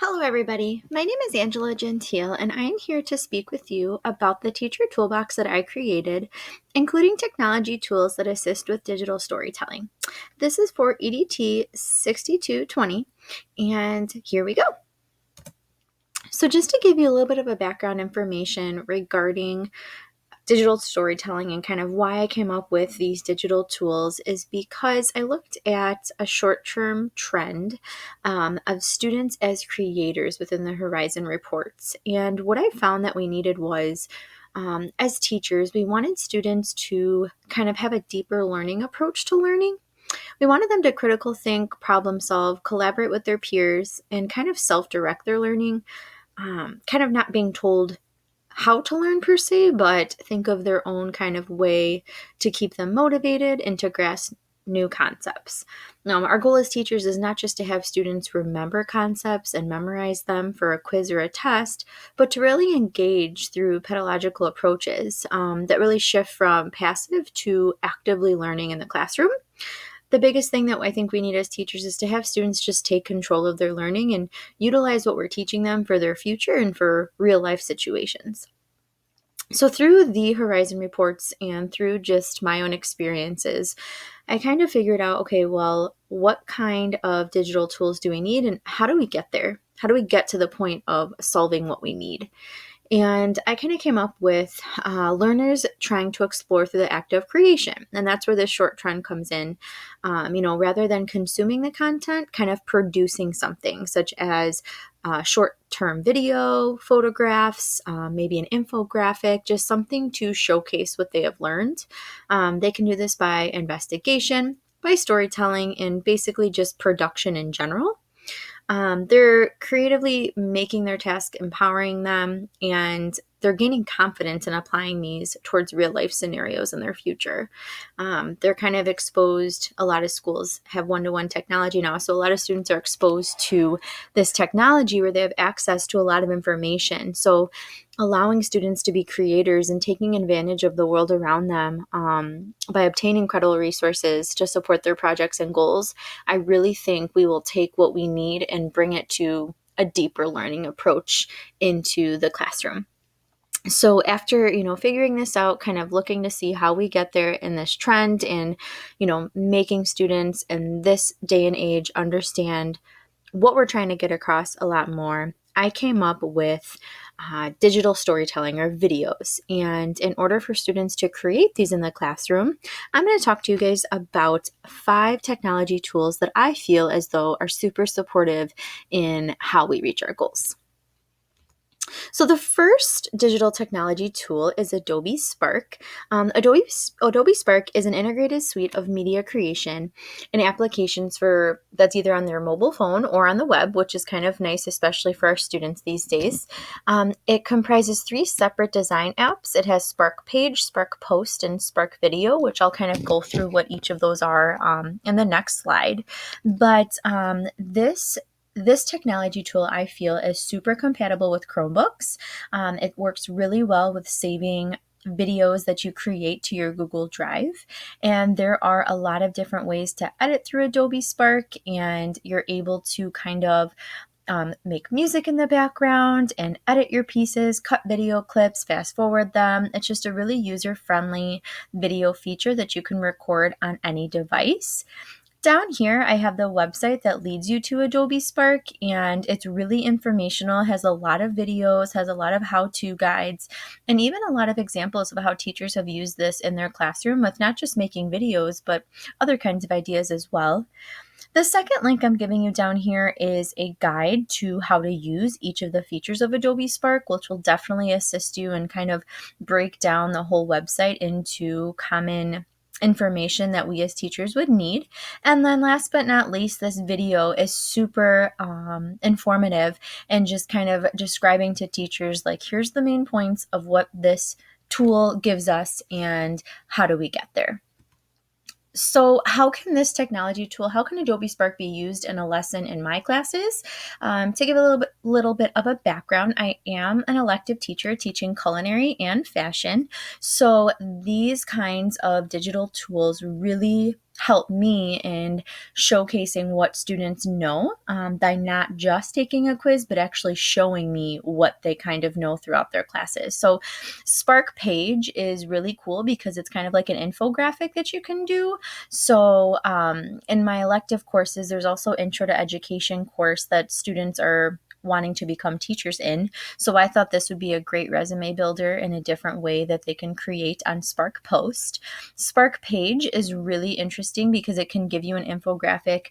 Hello, everybody. My name is Angela Gentile, and I am here to speak with you about the teacher toolbox that I created, including technology tools that assist with digital storytelling. This is for EDT 6220, and here we go. So, just to give you a little bit of a background information regarding digital storytelling and kind of why I came up with these digital tools is because I looked at a short-term trend of students as creators within the Horizon reports. And what I found that we needed was, as teachers, we wanted students to kind of have a deeper learning approach to learning. We wanted them to critical think, problem solve, collaborate with their peers, and kind of self-direct their learning, kind of not being told how to learn per se, but think of their own kind of way to keep them motivated and to grasp new concepts. Our goal as teachers is not just to have students remember concepts and memorize them for a quiz or a test, but to really engage through pedagogical approaches that really shift from passive to actively learning in the classroom. The biggest thing that I think we need as teachers is to have students just take control of their learning and utilize what we're teaching them for their future and for real life situations. So through the Horizon reports and through just my own experiences, I kind of figured out, okay, well, what kind of digital tools do we need and how do we get there? How do we get to the point of solving what we need? And I kind of came up with learners trying to explore through the act of creation. And that's where this short trend comes in. Rather than consuming the content, kind of producing something such as short-term video, photographs, maybe an infographic, just something to showcase what they have learned. They can do this by investigation, by storytelling, and basically just production in general. They're creatively making their task, empowering them, and they're gaining confidence in applying these towards real life scenarios in their future. They're kind of exposed. A lot of schools have one-to-one technology now, so a lot of students are exposed to this technology where they have access to a lot of information. So allowing students to be creators and taking advantage of the world around them by obtaining credible resources to support their projects and goals, I really think we will take what we need and bring it to a deeper learning approach into the classroom. So after, figuring this out, kind of looking to see how we get there in this trend and, making students in this day and age understand what we're trying to get across a lot more, I came up with digital storytelling or videos. And in order for students to create these in the classroom, I'm going to talk to you guys about 5 technology tools that I feel as though are super supportive in how we reach our goals. So the first digital technology tool is Adobe Spark. Adobe Spark is an integrated suite of media creation and applications for that's either on their mobile phone or on the web, which is kind of nice, especially for our students these days. It comprises 3 separate design apps. It has Spark Page, Spark Post, and Spark Video, which I'll kind of go through what each of those are in the next slide. But this technology tool I feel is super compatible with Chromebooks. It works really well with saving videos that you create to your Google Drive. And there are a lot of different ways to edit through Adobe Spark, and you're able to kind of make music in the background and edit your pieces, cut video clips, fast forward them. It's just a really user-friendly video feature that you can record on any device. Down here, I have the website that leads you to Adobe Spark, and it's really informational, has a lot of videos, has a lot of how-to guides, and even a lot of examples of how teachers have used this in their classroom with not just making videos, but other kinds of ideas as well. The second link I'm giving you down here is a guide to how to use each of the features of Adobe Spark, which will definitely assist you and kind of break down the whole website into common information that we as teachers would need. And then last but not least, this video is super informative and just kind of describing to teachers, like, here's the main points of what this tool gives us and how do we get there. So how can this technology tool, how can Adobe Spark be used in a lesson in my classes? To give a little bit of a background, I am an elective teacher teaching culinary and fashion. So these kinds of digital tools really help me in showcasing what students know by not just taking a quiz, but actually showing me what they kind of know throughout their classes. So Spark Page is really cool because it's kind of like an infographic that you can do. So in my elective courses, there's also Intro to Education course that students are wanting to become teachers in. So I thought this would be a great resume builder in a different way that they can create on Spark Post. Spark Page is really interesting because it can give you an infographic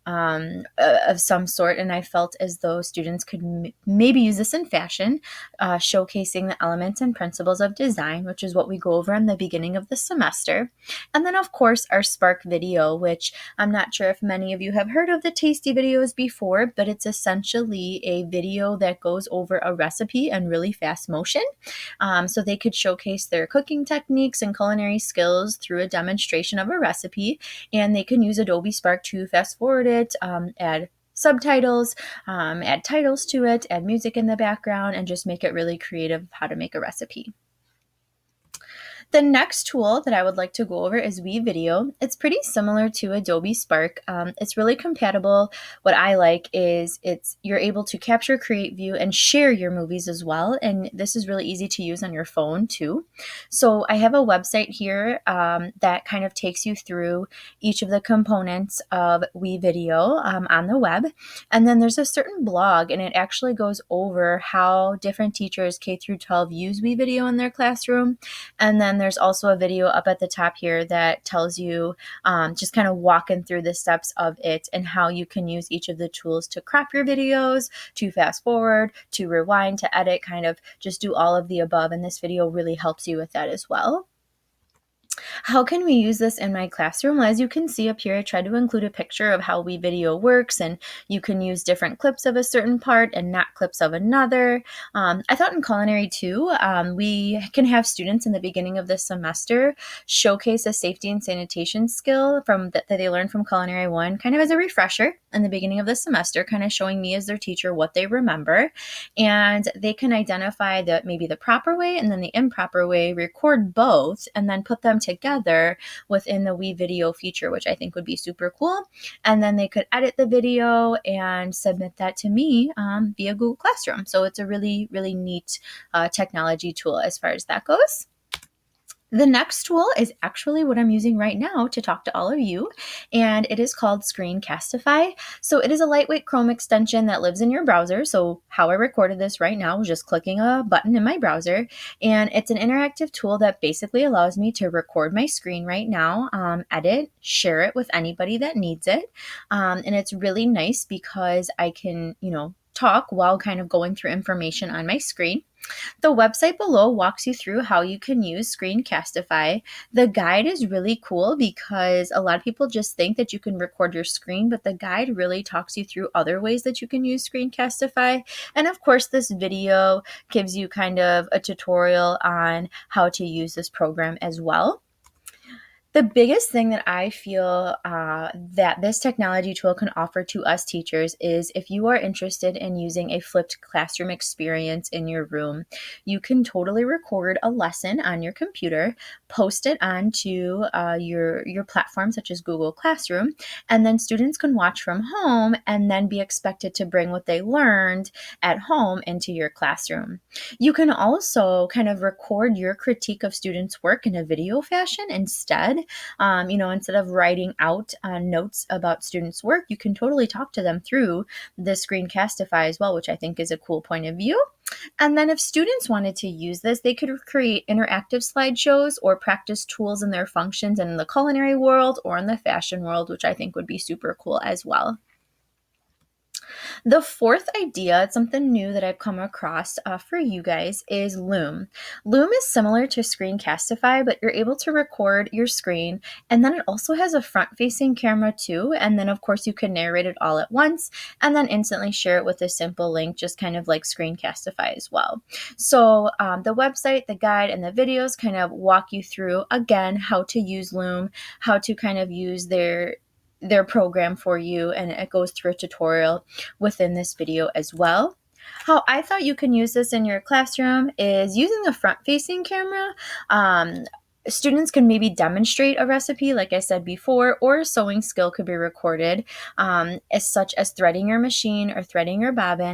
of some sort, and I felt as though students could maybe use this in fashion, showcasing the elements and principles of design, which is what we go over in the beginning of the semester. And then, of course, our Spark video, which I'm not sure if many of you have heard of the tasty videos before, but it's essentially a video that goes over a recipe in really fast motion. So they could showcase their cooking techniques and culinary skills through a demonstration of a recipe, and they can use Adobe Spark to fast forward it, add subtitles, add titles to it, add music in the background, and just make it really creative how to make a recipe. The next tool that I would like to go over is WeVideo. It's pretty similar to Adobe Spark. It's really compatible. What I like is you're able to capture, create, view, and share your movies as well. And this is really easy to use on your phone too. So I have a website here that kind of takes you through each of the components of WeVideo on the web. And then there's a certain blog, and it actually goes over how different teachers K through 12 use WeVideo in their classroom. And then there's also a video up at the top here that tells you just kind of walking through the steps of it and how you can use each of the tools to crop your videos, to fast forward, to rewind, to edit, kind of just do all of the above. And this video really helps you with that as well. How can we use this in my classroom? Well, as you can see up here, I tried to include a picture of how WeVideo works, and you can use different clips of a certain part and not clips of another. I thought in culinary too, we can have students in the beginning of the semester showcase a safety and sanitation skill that they learned from Culinary 1, kind of as a refresher in the beginning of the semester, kind of showing me as their teacher what they remember. And they can identify maybe the proper way and then the improper way, record both, and then put them together within the WeVideo feature, which I think would be super cool. And then they could edit the video and submit that to me via Google Classroom. So it's a really, really neat technology tool as far as that goes. The next tool is actually what I'm using right now to talk to all of you, and it is called Screencastify. So it is a lightweight Chrome extension that lives in your browser. So how I recorded this right now was just clicking a button in my browser, and it's an interactive tool that basically allows me to record my screen right now, edit, share it with anybody that needs it, and it's really nice because I can, talk while kind of going through information on my screen. The website below walks you through how you can use Screencastify. The guide is really cool because a lot of people just think that you can record your screen, but the guide really talks you through other ways that you can use Screencastify. And of course, this video gives you kind of a tutorial on how to use this program as well. The biggest thing that I feel that this technology tool can offer to us teachers is if you are interested in using a flipped classroom experience in your room, you can totally record a lesson on your computer, post it onto your platform such as Google Classroom, and then students can watch from home and then be expected to bring what they learned at home into your classroom. You can also kind of record your critique of students' work in a video fashion instead. Instead of writing out notes about students' work, you can totally talk to them through the Screencastify as well, which I think is a cool point of view. And then if students wanted to use this, they could create interactive slideshows or practice tools and their functions in the culinary world or in the fashion world, which I think would be super cool as well. The fourth idea, it's something new that I've come across for you guys, is Loom. Loom is similar to Screencastify, but you're able to record your screen, and then it also has a front-facing camera too, and then of course you can narrate it all at once, and then instantly share it with a simple link, just kind of like Screencastify as well. So the website, the guide, and the videos kind of walk you through, again, how to use Loom, how to kind of use their program for you, and it goes through a tutorial within this video as well. How I thought you can use this in your classroom is using a front-facing camera. Students can maybe demonstrate a recipe, like I said before, or a sewing skill could be recorded, as such as threading your machine or threading your bobbin,